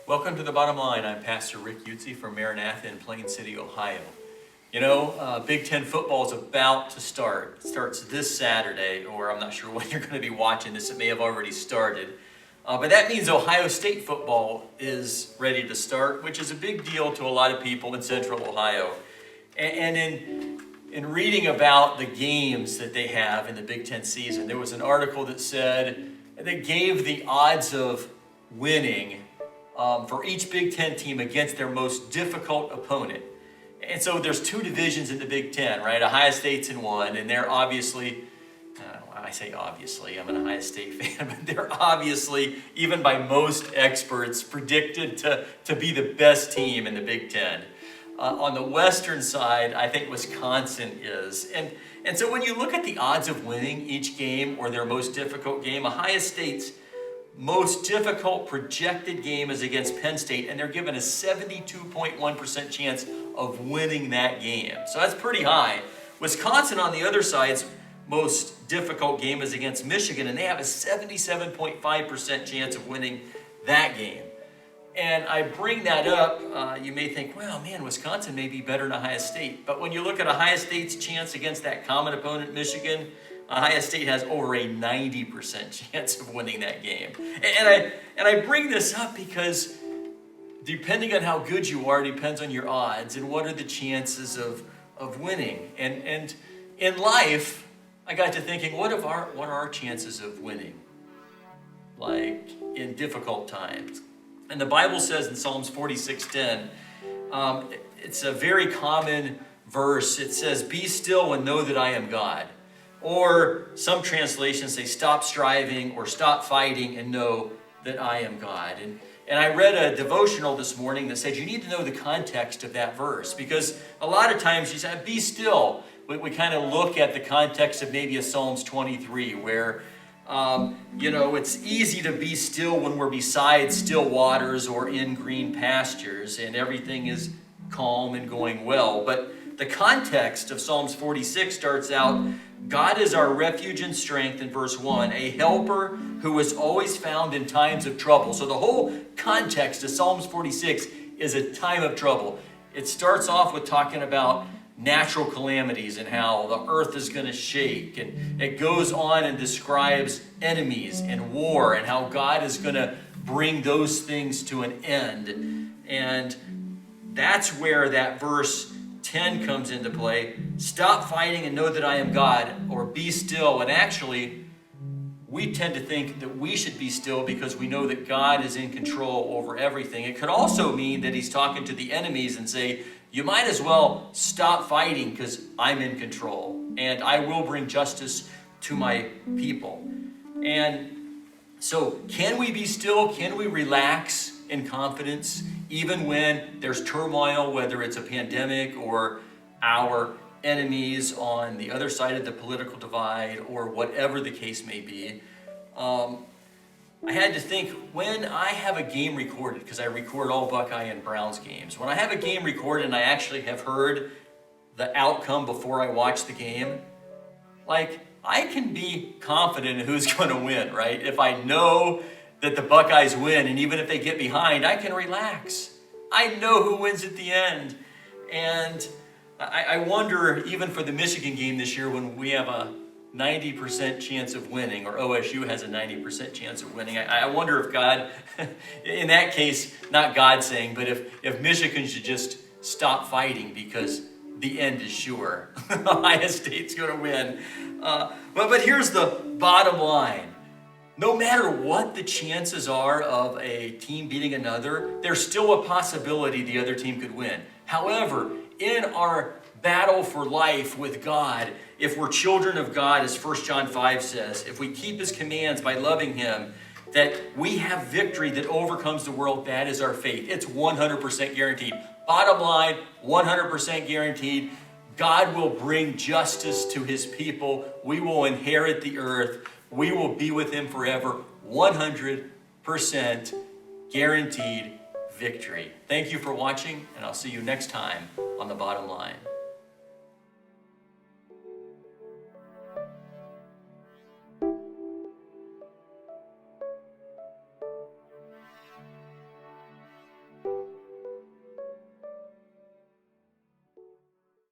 Welcome to The Bottom Line. I'm Pastor Rick Utze from Maranatha in Plain City, Ohio. You know, Big Ten football is about to start. It starts this Saturday, or I'm not sure when you're going to be watching this. It may have already started. But that means Ohio State football is ready to start, which is a big deal to a lot of people in Central Ohio. And in reading about the games that they have in the Big Ten season, there was an article that said they gave the odds of winning for each Big Ten team against their most difficult opponent. And so there's two divisions in the Big Ten, right? Ohio State's in one, and they're obviously, I say obviously, I'm an Ohio State fan, but they're obviously, even by most experts, predicted to be the best team in the Big Ten. On the western side, I think Wisconsin is. And so when you look at the odds of winning each game or their most difficult game, Ohio State's most difficult projected game is against Penn State, and they're given a 72.1% chance of winning that game. So that's pretty high. Wisconsin, on the other side's most difficult game is against Michigan, and they have a 77.5% chance of winning that game. And I bring that up, you may think, well, man, Wisconsin may be better than Ohio State. But when you look at Ohio State's chance against that common opponent, Michigan, Ohio State has over a 90% chance of winning that game. And I bring this up because depending on how good you are, depends on your odds and what are the chances of winning. And in life, I got to thinking, what are our chances of winning? Like in difficult times. And the Bible says in Psalms 46:10, it's a very common verse. It says, "Be still and know that I am God." Or some translations say, "Stop striving," or "Stop fighting and know that I am God." And I read a devotional this morning that said you need to know the context of that verse, because a lot of times you say, "Be still." We kind of look at the context of maybe a Psalms 23 where it's easy to be still when we're beside still waters or in green pastures and everything is calm and going well. But the context of Psalms 46 starts out, "God is our refuge and strength," in verse 1, "a helper who is always found in times of trouble." So the whole context of Psalms 46 is a time of trouble. It starts off with talking about natural calamities and how the earth is going to shake. And it goes on and describes enemies and war and how God is going to bring those things to an end. And that's where that verse 10 comes into play. "Stop fighting and know that I am God," or "be still." And actually, we tend to think that we should be still because we know that God is in control over everything. It could also mean that he's talking to the enemies and say, you might as well stop fighting because I'm in control and I will bring justice to my people. And so can we be still? Can we relax in confidence even when there's turmoil, whether it's a pandemic or our enemies on the other side of the political divide or whatever the case may be? I had to think, when I have a game recorded, because I record all Buckeye and Browns games, when I have a game recorded and I actually have heard the outcome before I watch the game, like, I can be confident in who's going to win, right? If I know that the Buckeyes win, and even if they get behind, I can relax. I know who wins at the end. And I wonder, even for the Michigan game this year, when we have a 90% chance of winning, or OSU has a 90% chance of winning, I wonder if God, in that case, not God saying, but if Michigan should just stop fighting because the end is sure. Ohio State's going to win. But here's the bottom line. No matter what the chances are of a team beating another, there's still a possibility the other team could win. However, in our battle for life with God, if we're children of God, as 1 John 5 says, if we keep his commands by loving him, that we have victory that overcomes the world, that is our faith. It's 100% guaranteed. Bottom line, 100% guaranteed. God will bring justice to his people. We will inherit the earth. We will be with him forever. 100% guaranteed victory. Thank you for watching, and I'll see you next time on The Bottom Line.